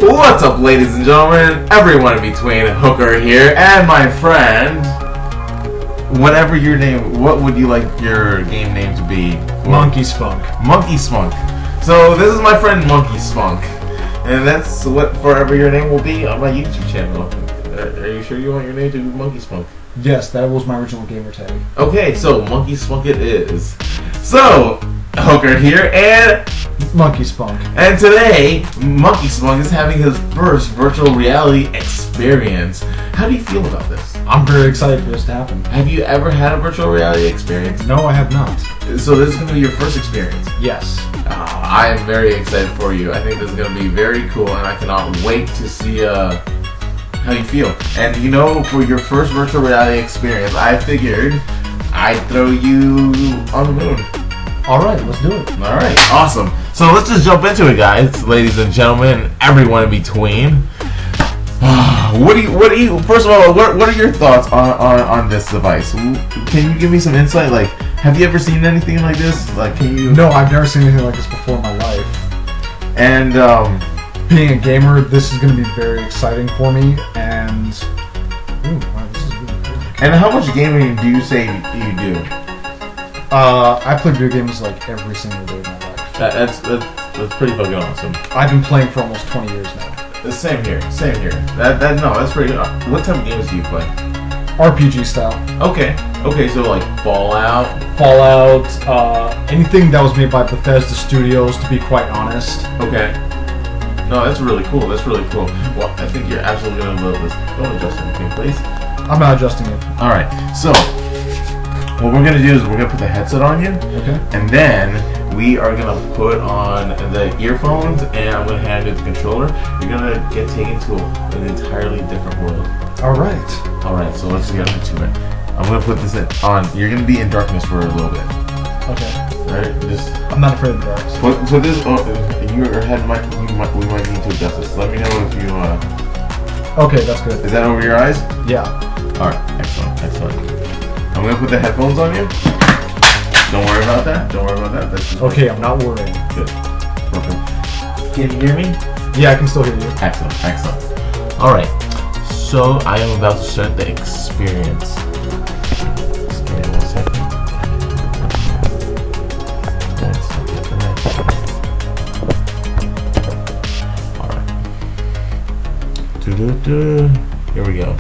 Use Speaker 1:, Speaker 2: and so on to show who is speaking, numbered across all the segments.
Speaker 1: What's up, ladies and gentlemen, everyone in between, Hooker here, and my friend, whatever your name, what would you like your game name to be?
Speaker 2: Monkey Spunk.
Speaker 1: Monkey Spunk. So this is my friend Monkey Spunk, and that's what forever your name will be on my YouTube channel. Are you sure you want your name to be Monkey Spunk?
Speaker 2: Yes, that was my original gamer tag.
Speaker 1: Okay, so Monkey Spunk it is. So, Hooker here, and
Speaker 2: Monkey Spunk.
Speaker 1: And today, Monkey Spunk is having his first virtual reality experience. How do you feel about this?
Speaker 2: I'm very excited for this to happen.
Speaker 1: Have you ever had a virtual reality experience?
Speaker 2: No, I have not.
Speaker 1: So this is going to be your first experience?
Speaker 2: Yes.
Speaker 1: I am very excited for you. I think this is going to be very cool, and I cannot wait to see how you feel. And you know, for your first virtual reality experience, I figured I'd throw you on the moon.
Speaker 2: Alright, let's do it.
Speaker 1: Alright, awesome. So let's just jump into it, guys, ladies and gentlemen, everyone in between. First of all, what are your thoughts on this device? Can you give me some insight? Like, have you ever seen anything like this? Like, can you?
Speaker 2: No, I've never seen anything like this before in my life.
Speaker 1: And,
Speaker 2: being a gamer, this is going to be very exciting for me, and wow, this is really cool.
Speaker 1: And how much gaming do you say you do?
Speaker 2: I play video games like every single day of my life.
Speaker 1: That's pretty fucking awesome.
Speaker 2: I've been playing for almost 20 years now.
Speaker 1: Same here. That's pretty good. What type of games do you play?
Speaker 2: RPG style.
Speaker 1: Okay, so like Fallout,
Speaker 2: anything that was made by Bethesda Studios, to be quite honest.
Speaker 1: Okay. No, that's really cool. Well, I think you're absolutely gonna love this. Don't adjust anything, please.
Speaker 2: I'm not adjusting it.
Speaker 1: All right. So, what we're gonna do is we're gonna put the headset on you.
Speaker 2: Okay.
Speaker 1: And then we are gonna put on the earphones, and I'm gonna hand you the controller. You're gonna get taken to an entirely different world.
Speaker 2: All right.
Speaker 1: All right. So let's get into it. I'm gonna put this on. You're gonna be in darkness for a little bit.
Speaker 2: Okay.
Speaker 1: All right. Just.
Speaker 2: I'm not afraid of the dark.
Speaker 1: So this, your head we might need to adjust this. Let me know if you.
Speaker 2: Okay, that's good.
Speaker 1: Is that over your eyes?
Speaker 2: Yeah.
Speaker 1: All right. Excellent. I'm gonna put the headphones on you. Don't worry about that. That's just
Speaker 2: okay. I'm not worried.
Speaker 1: Good. Perfect. Can you hear me?
Speaker 2: Yeah, I can still hear you.
Speaker 1: Excellent. All right. So I am about to start the experience. Just give me 1 second. All right. Here we go.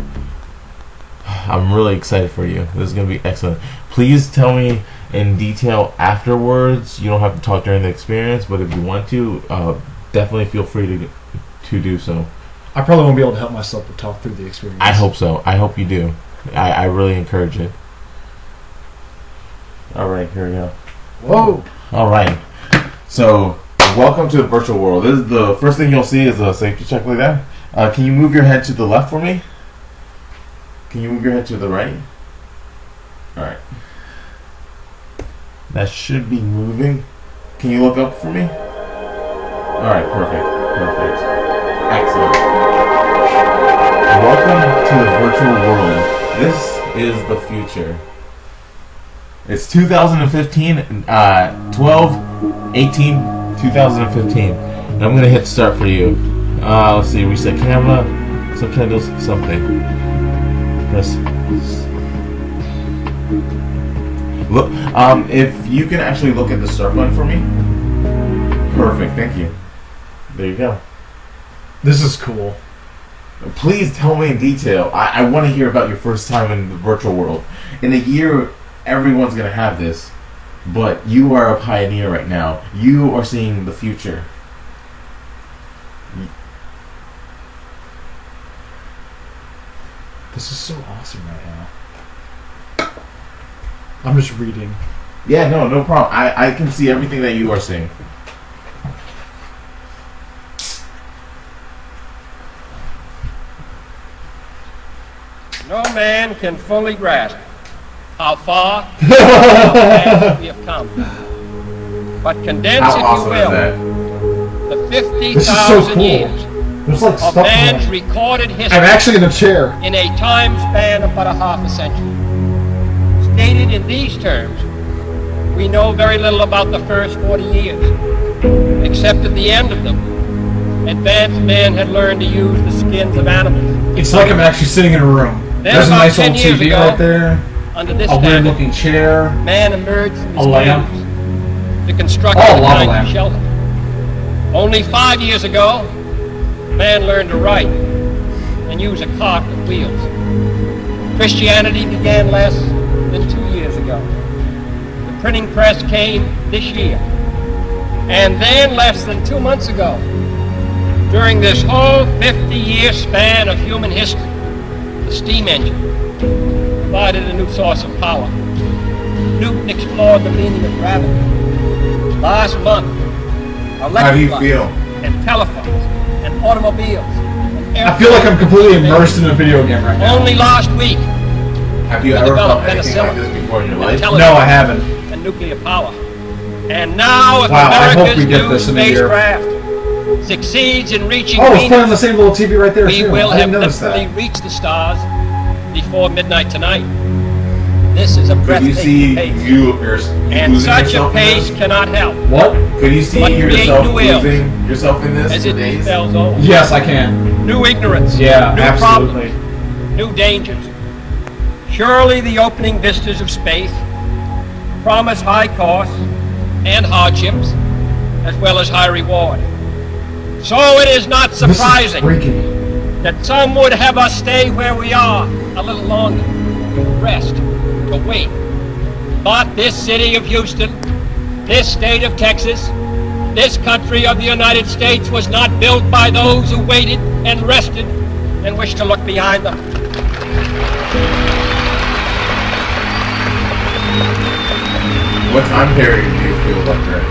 Speaker 1: I'm really excited for you. This is going to be excellent. Please tell me in detail afterwards. You don't have to talk during the experience, but if you want to, definitely feel free to do so.
Speaker 2: I probably won't be able to help myself to talk through the experience.
Speaker 1: I hope so. I hope you do. I really encourage it. Alright, here we go.
Speaker 2: Whoa!
Speaker 1: Alright. So, welcome to the virtual world. This is the first thing you'll see is a safety check like that. Can you move your head to the left for me? Can you move your head to the right? Alright. That should be moving. Can you look up for me? Alright, perfect. Excellent. Welcome to the virtual world. This is the future. It's 2015, 12/18/2015. And I'm going to hit start for you. Let's see, reset camera, subtitles, something. Press. Look, if you can actually look at the start button for me. Perfect, thank you. There you go.
Speaker 2: This is cool.
Speaker 1: Please tell me in detail. I want to hear about your first time in the virtual world. In a year, everyone's going to have this, but you are a pioneer right now. You are seeing the future.
Speaker 2: This is so awesome right now. I'm just reading.
Speaker 1: Yeah, no problem. I can see everything that you are seeing.
Speaker 3: No man can fully grasp how far we have come. But condense,
Speaker 1: How
Speaker 3: if
Speaker 1: awesome
Speaker 3: you
Speaker 1: is
Speaker 3: will,
Speaker 1: that?
Speaker 3: the
Speaker 2: This is so
Speaker 3: 50,000
Speaker 2: cool.
Speaker 3: years
Speaker 2: There's like
Speaker 3: of
Speaker 2: stuff
Speaker 3: man's
Speaker 2: in there.
Speaker 3: recorded history
Speaker 2: I'm actually in a chair.
Speaker 3: in a time span of but a half a century. Stated in these terms, we know very little about the first 40 years, except at the end of them, advanced men had learned to use the skins of animals.
Speaker 2: It's like I'm actually sitting in a room.
Speaker 3: Then
Speaker 2: There's a
Speaker 3: about
Speaker 2: nice
Speaker 3: 10
Speaker 2: old
Speaker 3: years
Speaker 2: TV
Speaker 3: ago,
Speaker 2: right there.
Speaker 3: Under this
Speaker 2: A weird
Speaker 3: standard,
Speaker 2: looking chair.
Speaker 3: man emerged from
Speaker 2: A
Speaker 3: his
Speaker 2: lamp.
Speaker 3: caves to construct
Speaker 2: Oh,
Speaker 3: a
Speaker 2: lava
Speaker 3: kind
Speaker 2: lamp.
Speaker 3: of shelter. Only 5 years ago, man learned to write and use a cart with wheels. Christianity began less than 2 years ago. The printing press came this year. And then less than 2 months ago, during this whole 50-year span of human history, the steam engine provided a new source of power. Newton explored the meaning of gravity. Last month,
Speaker 1: How do you
Speaker 3: electric
Speaker 1: feel?
Speaker 3: lights and telephones and automobiles and
Speaker 2: I feel like I'm completely
Speaker 3: airplanes.
Speaker 2: immersed in a video game right now.
Speaker 3: Only last week,
Speaker 1: Have you
Speaker 3: We
Speaker 1: ever felt
Speaker 3: developed
Speaker 1: anything like
Speaker 3: penicillin.
Speaker 1: this before in your life?
Speaker 3: Television.
Speaker 2: No, I haven't.
Speaker 3: and nuclear power. And now, if
Speaker 2: Wow, I hope
Speaker 3: America's
Speaker 2: we get
Speaker 3: new
Speaker 2: this in a year.
Speaker 3: spacecraft succeeds in reaching
Speaker 2: Oh, it's playing on the
Speaker 3: Venus,
Speaker 2: same little TV right there
Speaker 3: we
Speaker 2: too.
Speaker 3: will
Speaker 2: I
Speaker 3: have
Speaker 2: didn't notice
Speaker 3: literally
Speaker 2: that.
Speaker 3: reached the stars before midnight tonight. This is a
Speaker 1: Could you
Speaker 3: breathtaking
Speaker 1: see
Speaker 3: pace,
Speaker 1: you
Speaker 3: and
Speaker 1: losing
Speaker 3: such a
Speaker 1: yourself in
Speaker 3: pace
Speaker 1: this?
Speaker 3: cannot help
Speaker 2: What?
Speaker 1: Could you see
Speaker 3: but create
Speaker 1: yourself
Speaker 3: new ills
Speaker 1: losing yourself in this
Speaker 3: as
Speaker 1: for
Speaker 3: it
Speaker 1: days?
Speaker 3: spells over.
Speaker 2: Yes, I can.
Speaker 3: New ignorance,
Speaker 2: Yeah,
Speaker 3: new
Speaker 2: absolutely.
Speaker 3: problems, new dangers. Surely the opening vistas of space promise high costs and hardships, as well as high reward. So it is not
Speaker 2: This is
Speaker 3: surprising
Speaker 2: freaky.
Speaker 3: that some would have us stay where we are a little longer, to rest, to wait. But this city of Houston, this state of Texas, this country of the United States was not built by those who waited and rested and wished to look behind them.
Speaker 1: What time period do you feel like you're in?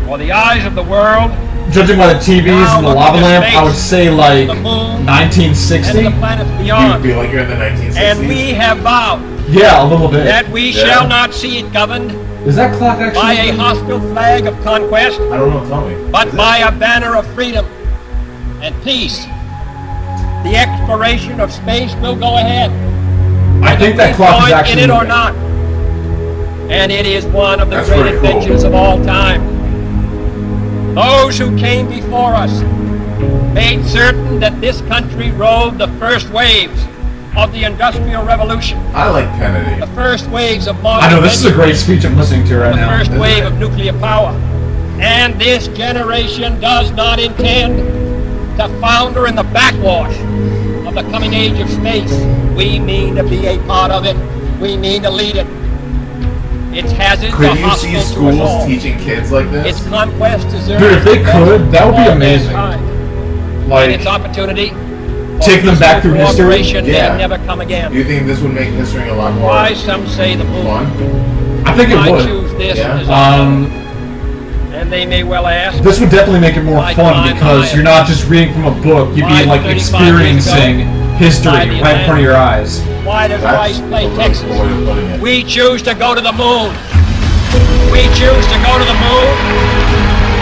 Speaker 3: For the eyes of the world,
Speaker 2: Judging by the TVs
Speaker 3: Now
Speaker 2: and the
Speaker 3: look
Speaker 2: lava
Speaker 3: at
Speaker 2: lamp,
Speaker 3: space,
Speaker 2: I would say like
Speaker 3: the moon, and
Speaker 2: 1960.
Speaker 3: the planets
Speaker 1: Do you
Speaker 3: beyond.
Speaker 1: feel like you're in the 1960s?
Speaker 3: And we have vowed
Speaker 2: Yeah, a little bit.
Speaker 3: that we
Speaker 1: Yeah.
Speaker 3: shall not see it governed
Speaker 2: Is that clock actually?
Speaker 3: by a hostile flag of conquest,
Speaker 1: I don't know, tell me.
Speaker 3: but
Speaker 1: Is it?
Speaker 3: by a banner of freedom and peace. The exploration of space will go ahead,
Speaker 2: I think that clock is
Speaker 3: join
Speaker 2: actually
Speaker 3: in it or
Speaker 2: moving.
Speaker 3: not. And it is one of the
Speaker 1: That's
Speaker 3: great
Speaker 1: pretty cool.
Speaker 3: adventures of all time. Those who came before us made certain that this country rode the first waves of the Industrial Revolution,
Speaker 1: I like Kennedy.
Speaker 3: the first waves of modern
Speaker 2: I know, this is a
Speaker 3: invention,
Speaker 2: great speech I'm listening to right
Speaker 3: the
Speaker 2: now.
Speaker 3: first
Speaker 1: isn't
Speaker 3: wave
Speaker 1: it?
Speaker 3: of nuclear power. And this generation does not intend to founder in the backwash of the coming age of space. We mean to be a part of it. We mean to lead it. Its hazards are
Speaker 1: Could you
Speaker 3: hostile
Speaker 1: see
Speaker 3: to us
Speaker 1: schools
Speaker 3: all.
Speaker 1: teaching kids like
Speaker 3: Its
Speaker 1: this?
Speaker 3: conquest deserves
Speaker 2: Dude, if they
Speaker 3: the best
Speaker 2: could, that would be
Speaker 3: of all
Speaker 2: amazing.
Speaker 3: mankind. And
Speaker 2: Like,
Speaker 3: its opportunity for
Speaker 2: taking them back
Speaker 3: peaceful
Speaker 2: through history?
Speaker 3: cooperation
Speaker 1: Yeah.
Speaker 3: may never come again.
Speaker 1: Do you think this would make history a lot more
Speaker 3: Why some say the moon.
Speaker 1: fun?
Speaker 2: I think it
Speaker 3: I
Speaker 2: would.
Speaker 3: choose this
Speaker 1: Yeah.
Speaker 3: as and they may well ask,
Speaker 2: This would definitely make it more
Speaker 3: Why
Speaker 2: fun
Speaker 3: climb
Speaker 2: because
Speaker 3: higher?
Speaker 2: you're not just reading from a book, you'd
Speaker 3: Why
Speaker 2: be like
Speaker 3: 35 years
Speaker 2: experiencing
Speaker 3: Why
Speaker 2: history
Speaker 3: the
Speaker 2: right in front of your eyes.
Speaker 3: why does
Speaker 1: That's
Speaker 3: Rice play
Speaker 1: a really
Speaker 3: Texas?
Speaker 1: cool way of putting it.
Speaker 3: We choose to go to the moon. We choose to go to the moon.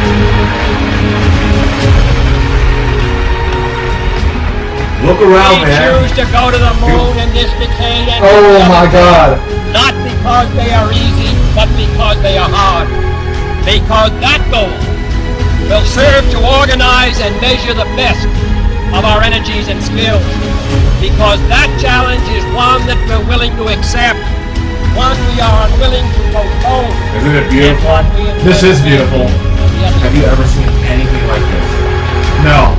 Speaker 1: Look around,
Speaker 3: We
Speaker 1: man.
Speaker 3: choose to go to the moon in this decade and
Speaker 2: Oh my god.
Speaker 3: not because they are easy, but because they are hard. Because that goal will serve to organize and measure the best of our energies and skills. Because that challenge is one that we're willing to accept, one we are unwilling to postpone.
Speaker 1: Isn't it
Speaker 3: and
Speaker 1: beautiful?
Speaker 3: one we intend
Speaker 2: This is
Speaker 3: to
Speaker 2: beautiful.
Speaker 3: make on the other
Speaker 1: Have you ever seen anything like this?
Speaker 2: No.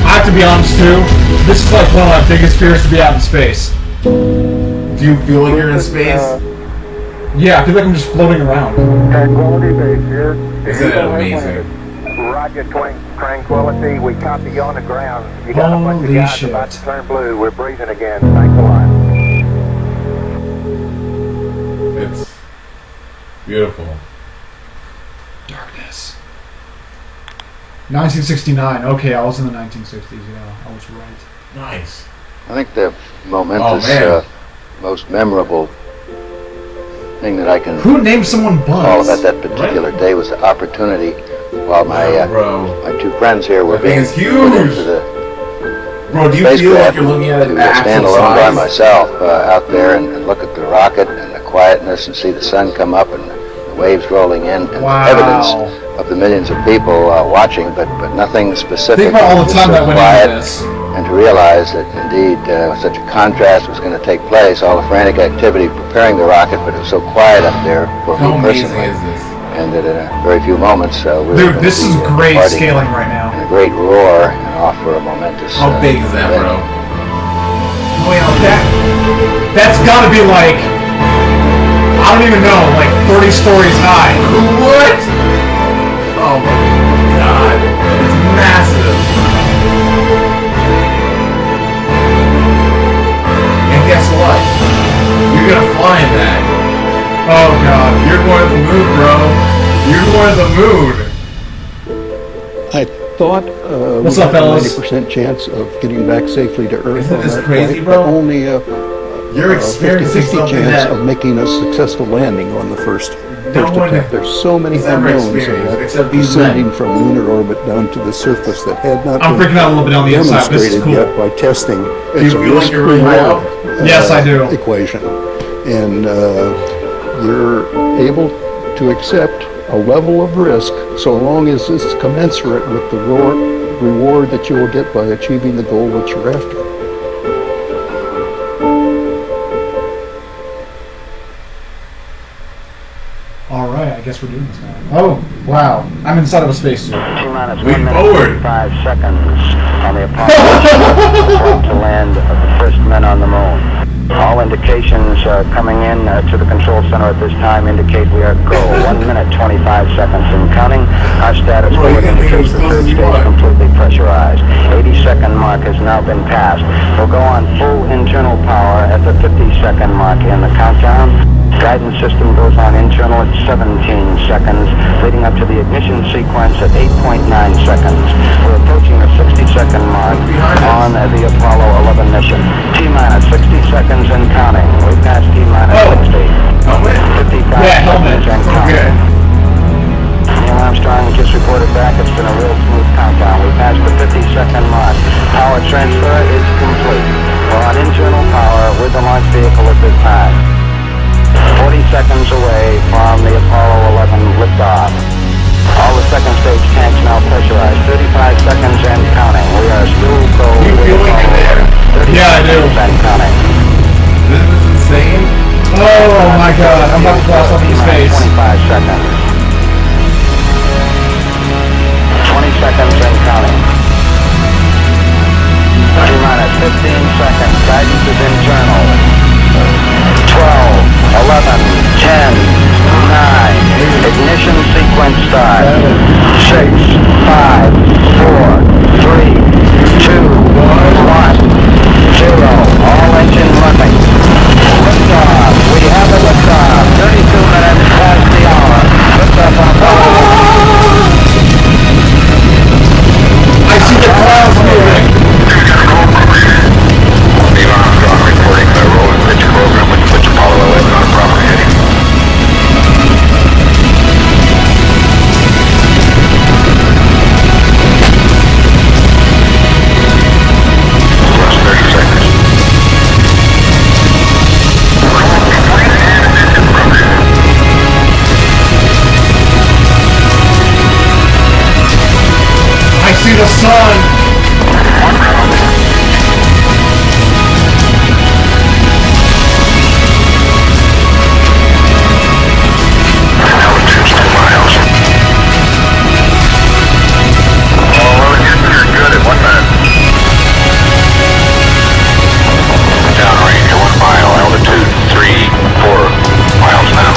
Speaker 2: I have to be honest too, this is like one of my biggest fears to be out in space.
Speaker 1: Do you feel like you're in space?
Speaker 2: Yeah, I feel like I'm just floating around.
Speaker 4: Tranquility Base here.
Speaker 1: Isn't it amazing?
Speaker 4: Roger, Tranquility. We copy you on the ground. You got a bunch of
Speaker 2: Holy
Speaker 4: guys
Speaker 2: shit.
Speaker 4: about to turn blue. We're breathing again. Thanks a lot.
Speaker 1: It's beautiful.
Speaker 2: Darkness. 1969. Okay, I was in the 1960s. Yeah, I was right.
Speaker 1: Nice.
Speaker 5: I think the momentous,
Speaker 1: Oh, man.
Speaker 5: most memorable thing that I can
Speaker 2: Who named someone
Speaker 5: recall
Speaker 2: Buzz?
Speaker 5: about that particular day was the opportunity while my
Speaker 1: Bro.
Speaker 5: my two friends here were
Speaker 1: That thing
Speaker 5: being
Speaker 1: is
Speaker 5: put
Speaker 1: huge.
Speaker 5: into the
Speaker 1: Bro, do you feel like
Speaker 5: spacecraft
Speaker 1: you're looking at it
Speaker 5: to
Speaker 1: at
Speaker 5: stand
Speaker 1: actual
Speaker 5: alone by
Speaker 1: size?
Speaker 5: myself out there and look at the rocket and the quietness and see the sun come up and the waves rolling in and
Speaker 2: Wow.
Speaker 5: the evidence of the millions of people watching, but nothing specific.
Speaker 2: Think about all the
Speaker 5: Just
Speaker 2: time
Speaker 5: so
Speaker 2: that went
Speaker 5: quiet,
Speaker 2: into this.
Speaker 5: and to realize that indeed such a contrast was going to take place, all the frantic activity preparing the rocket, but it was so quiet up there for
Speaker 1: How
Speaker 5: me
Speaker 1: amazing
Speaker 5: personally.
Speaker 1: is this?
Speaker 5: And that in a very few moments, we were
Speaker 2: Dude,
Speaker 5: gonna
Speaker 2: this is
Speaker 5: be,
Speaker 2: great
Speaker 5: departing
Speaker 2: scaling right now.
Speaker 5: in a great roar and off for a momentous.
Speaker 1: How big is that,
Speaker 5: event.
Speaker 1: bro?
Speaker 2: That's gotta be like, I don't even know, like 30 stories high.
Speaker 1: What? Oh my god. It's massive. And guess what? You're gonna fly in that. Oh god, you're going to the moon, bro. You're going to the moon.
Speaker 6: I thought
Speaker 2: What's
Speaker 6: we
Speaker 2: up,
Speaker 6: had a
Speaker 2: fellas?
Speaker 6: 90% chance of getting back safely to Earth.
Speaker 1: Isn't
Speaker 6: on
Speaker 1: this
Speaker 6: that
Speaker 1: crazy,
Speaker 6: flight,
Speaker 1: bro?
Speaker 6: But only a
Speaker 1: You're experiencing
Speaker 6: 50-50
Speaker 1: something
Speaker 6: chance
Speaker 1: that
Speaker 6: of making a successful landing on the first
Speaker 1: one
Speaker 6: attempt. There's so many
Speaker 1: has ever
Speaker 6: unknowns in
Speaker 1: experienced,
Speaker 6: that
Speaker 1: except these
Speaker 6: descending
Speaker 1: men.
Speaker 6: from lunar orbit down to the surface that had not
Speaker 2: I'm
Speaker 6: been
Speaker 2: freaking out a little bit on the inside. This is
Speaker 6: demonstrated
Speaker 2: cool.
Speaker 6: yet by testing.
Speaker 1: Do
Speaker 6: It's
Speaker 1: you
Speaker 6: a
Speaker 1: feel like you're really high up?
Speaker 2: Yes, I do.
Speaker 6: equation, and you're able to accept a level of risk so long as it's commensurate with the reward that you will get by achieving the goal that you're after.
Speaker 2: Alright, I guess we're doing this now. Oh, wow. I'm inside of a spacesuit.
Speaker 4: T-minus
Speaker 1: Lean
Speaker 4: 1 minute
Speaker 1: forward.
Speaker 4: 5 seconds on the Apollo to land of the first men on the moon. All indications coming in to the control center at this time indicate we are go. 1 minute 25 seconds and counting. Our status
Speaker 1: Bro, you
Speaker 4: forward
Speaker 1: can think
Speaker 4: indicates
Speaker 1: it was
Speaker 4: the third
Speaker 1: close as you
Speaker 4: stage
Speaker 1: want.
Speaker 4: completely pressurized. 80-second mark has now been passed. We'll go on full internal power at the 50-second mark in the countdown. Guidance system goes on internal at 17 seconds, leading up to the ignition sequence at 8.9 seconds. We're approaching the 60-second mark on the Apollo 11 mission. T-minus 60 seconds and counting. We've passed T-minus 60.
Speaker 1: Helmet?
Speaker 4: 55
Speaker 2: Yeah, helmet.
Speaker 4: seconds and counting.
Speaker 1: Okay.
Speaker 4: Neil Armstrong just reported back. It's been a real smooth countdown. We passed the 50-second mark. Power transfer is complete. We're on internal power with the launch vehicle at this time. 40 seconds away from the Apollo 11 liftoff. All the second stage tanks now pressurized. 35 seconds and counting. We are still go.
Speaker 1: You feel like you're there?
Speaker 4: 30
Speaker 2: Yeah, I do.
Speaker 4: seconds and counting.
Speaker 1: This is insane.
Speaker 2: Oh my god, I'm about to blast off into space.
Speaker 4: 25 seconds. 20 seconds and counting. T-minus 15 seconds. Guidance is internal. 12, 11, 10, 9. Ignition sequence start. 6, 5, 4, 3, 2, 1, 0. All engine running. Liftoff. We have a liftoff. 32 minutes past the hour. Liftoff on Apollo.
Speaker 2: I see the clouds moving.
Speaker 7: Neil Armstrong reporting the roll and pitch program which puts Apollo 11 on a proper heading. Plus 30 seconds.
Speaker 2: I see the sun.
Speaker 7: Altitude's 2 miles. Oh, well, you're good at 1 minute. Downrange at 1 mile. Altitude 3, 4 miles now.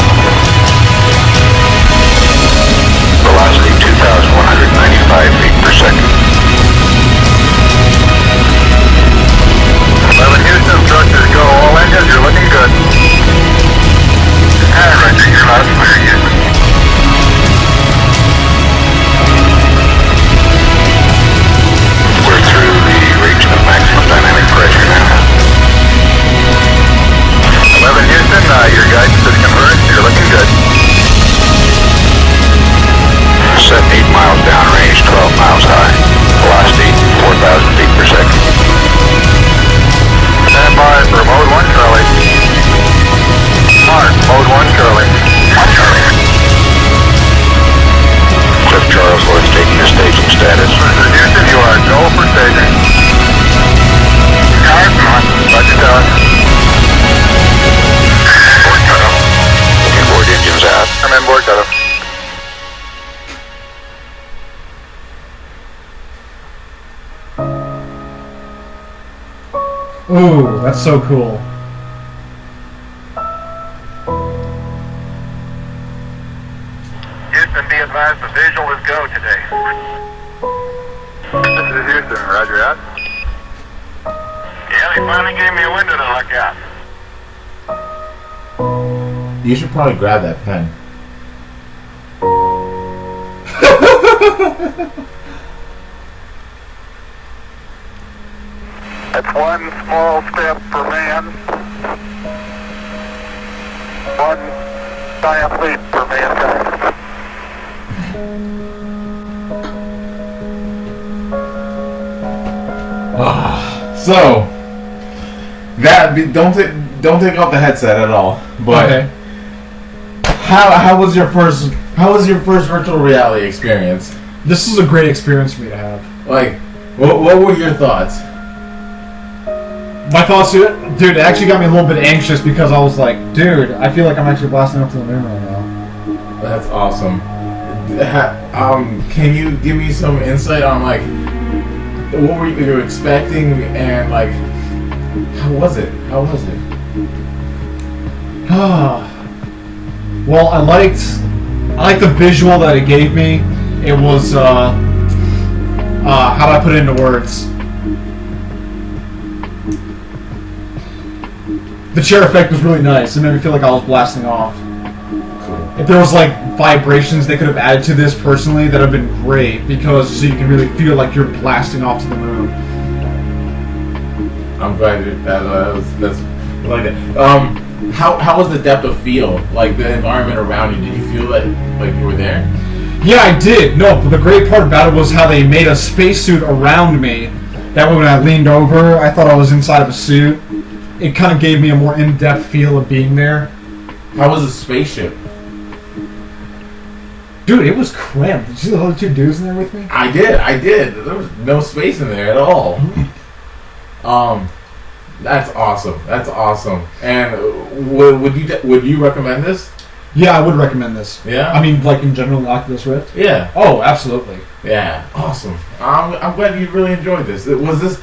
Speaker 7: Velocity 2,195 feet per second.
Speaker 2: Ooh, that's so cool.
Speaker 7: Houston, be advised the visual is go today. This is Houston, roger that. Yeah, they finally gave me a window to look out.
Speaker 1: You should probably grab that pen.
Speaker 7: That's one small step for man, one giant leap for mankind.
Speaker 1: So that don't take off the headset at all. But
Speaker 2: Okay.
Speaker 1: how was your first virtual reality experience?
Speaker 2: This is a great experience for me to have.
Speaker 1: Like, what were your thoughts?
Speaker 2: My thoughts, dude, it actually got me a little bit anxious because I was like, dude, I feel like I'm actually blasting up to the moon right now.
Speaker 1: That's awesome. Can you give me some insight on like what were you expecting and like how was it?
Speaker 2: Well, I liked the visual that it gave me. It was how do I put it into words? The chair effect was really nice. It made me feel like I was blasting off. If there was like vibrations they could have added to this personally, that have been great because so you can really feel like you're blasting off to the moon.
Speaker 1: I'm glad that's I like that. How was the depth of field? Like the environment around you? Did you feel like you were there?
Speaker 2: Yeah, I did. No, but the great part about it was how they made a spacesuit around me. That way when I leaned over, I thought I was inside of a suit. It kind of gave me a more in-depth feel of being there.
Speaker 1: How was the spaceship?
Speaker 2: Dude, it was cramped. Did you see the other two dudes in there with me?
Speaker 1: I did. There was no space in there at all. That's awesome. And would you recommend this?
Speaker 2: Yeah, I would recommend this.
Speaker 1: Yeah?
Speaker 2: I mean, like in general, the Oculus Rift?
Speaker 1: Yeah.
Speaker 2: Oh, absolutely.
Speaker 1: Yeah. Awesome. I'm glad you really enjoyed this. Was this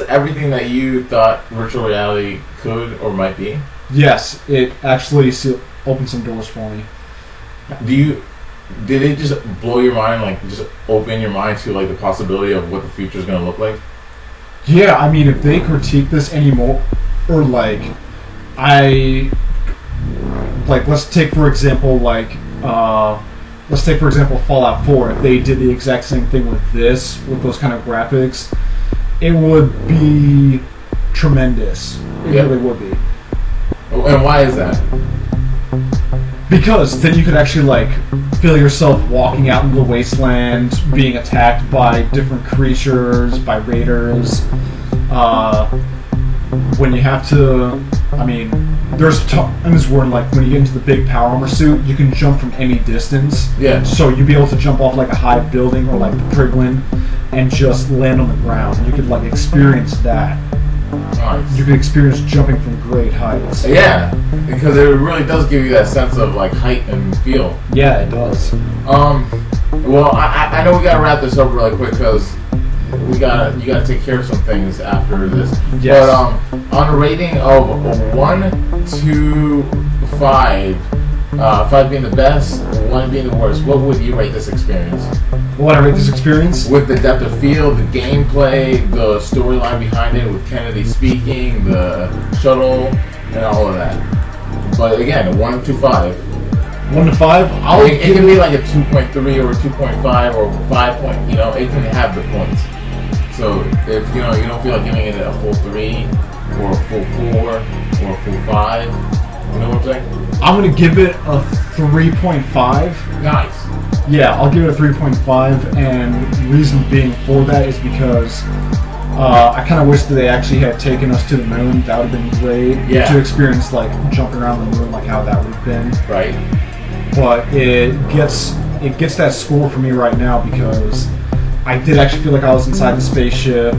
Speaker 1: everything that you thought virtual reality could or might be?
Speaker 2: Yes, it actually opened some doors for me.
Speaker 1: Did it just blow your mind, like just open your mind to like the possibility of what the future is going to look like?
Speaker 2: Yeah, I mean, if they critique this anymore, or let's take for example Fallout 4. If they did the exact same thing with this, with those kind of graphics, it would be tremendous. It really would be.
Speaker 1: And why is that?
Speaker 2: Because then you could actually like feel yourself walking out into the wasteland, being attacked by different creatures, by raiders. When you have to, I mean, there's times where like when you get into the big power armor suit, you can jump from any distance.
Speaker 1: Yeah.
Speaker 2: So you'd be able to jump off like a high building or like the Prigwin and just land on the ground. You could like experience that.
Speaker 1: Nice.
Speaker 2: You could experience jumping from great heights.
Speaker 1: Yeah, because it really does give you that sense of like height and feel.
Speaker 2: Yeah, it does.
Speaker 1: Well, I know we gotta wrap this up really quick because you gotta take care of some things after this.
Speaker 2: Yes.
Speaker 1: But on a rating of 1 to 5, 5 being the best, 1 being the worst, what would you rate this experience?
Speaker 2: What I rate this experience?
Speaker 1: With the depth of field, the gameplay, the storyline behind it, with Kennedy speaking, the shuttle, and all of that. But again, 1 to 5.
Speaker 2: 1 to 5.
Speaker 1: It can be like a 2.3 or a 2.5 or 5 point. You know, it can have the points. So if you don't feel like giving it a full 3 or a full 4 or a full 5, you know what I'm saying?
Speaker 2: I'm gonna give it a 3.5.
Speaker 1: Nice.
Speaker 2: Yeah, I'll give it a 3.5, and the reason being for that is because I kind of wish that they actually had taken us to the moon. That would have been great to experience, like jumping around the moon, like how that would have been.
Speaker 1: Right.
Speaker 2: But it gets that score for me right now because I did actually feel like I was inside the spaceship.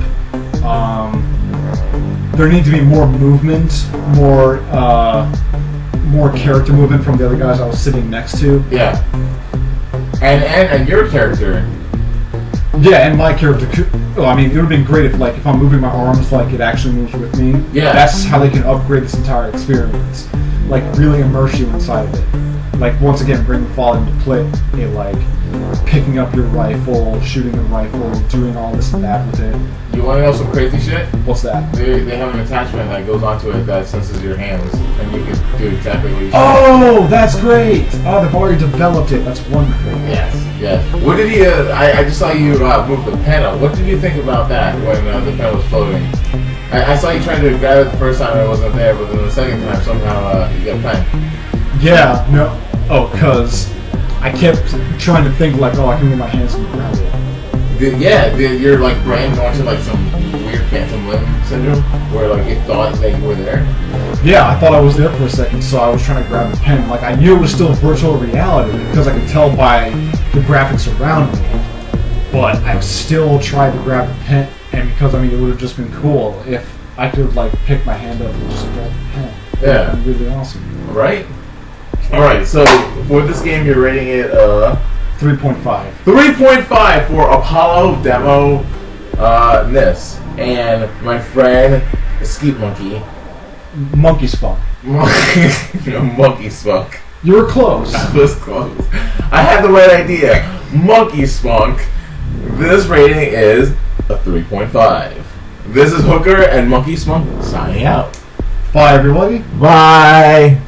Speaker 2: There needs to be more movement, more character movement from the other guys I was sitting next to.
Speaker 1: Yeah. And your character,
Speaker 2: Yeah, and my character could. Well, I mean, it would have been great if, like, if I'm moving my arms, like, it actually moves with me.
Speaker 1: Yeah.
Speaker 2: That's how they can upgrade this entire experience. Like, really immerse you inside of it. Like, once again, bring the fall into play. Like, picking up your rifle, shooting the rifle, doing all this and that with it.
Speaker 1: You want to know some crazy shit?
Speaker 2: What's that?
Speaker 1: They have an attachment that goes onto it that senses your hands, and you can do exactly what you should.
Speaker 2: Oh, that's great! Oh, they've already developed it. That's wonderful.
Speaker 1: Yes, yes. What did he? I just saw you move the pen up. What did you think about that when the pen was floating? I saw you trying to grab it the first time and it wasn't there, but then the second time somehow you got a pen.
Speaker 2: Yeah, no. Oh, because I kept trying to think, like, oh, I can move my hands and grab it.
Speaker 1: Your like brain went to like some weird phantom limb syndrome where like it thought that you were there.
Speaker 2: Yeah, I thought I was there for a second, so I was trying to grab the pen. Like, I knew it was still virtual reality because I could tell by the graphics around me. But I still tried to grab the pen, and because, I mean, it would have just been cool if I could, like, pick my hand up and just grab the pen.
Speaker 1: Yeah.
Speaker 2: It would have been really awesome.
Speaker 1: Right? Alright, so for this game you're rating it
Speaker 2: 3.5.
Speaker 1: 3.5 for Apollo Demo NIS. And my friend Skeet Monkey.
Speaker 2: Monkey Spunk.
Speaker 1: Monkey Spunk.
Speaker 2: You were close.
Speaker 1: I was close. I had the right idea. Monkey Spunk. This rating is a 3.5. This is Hooker and Monkey Spunk signing out.
Speaker 2: Bye, everybody.
Speaker 1: Bye.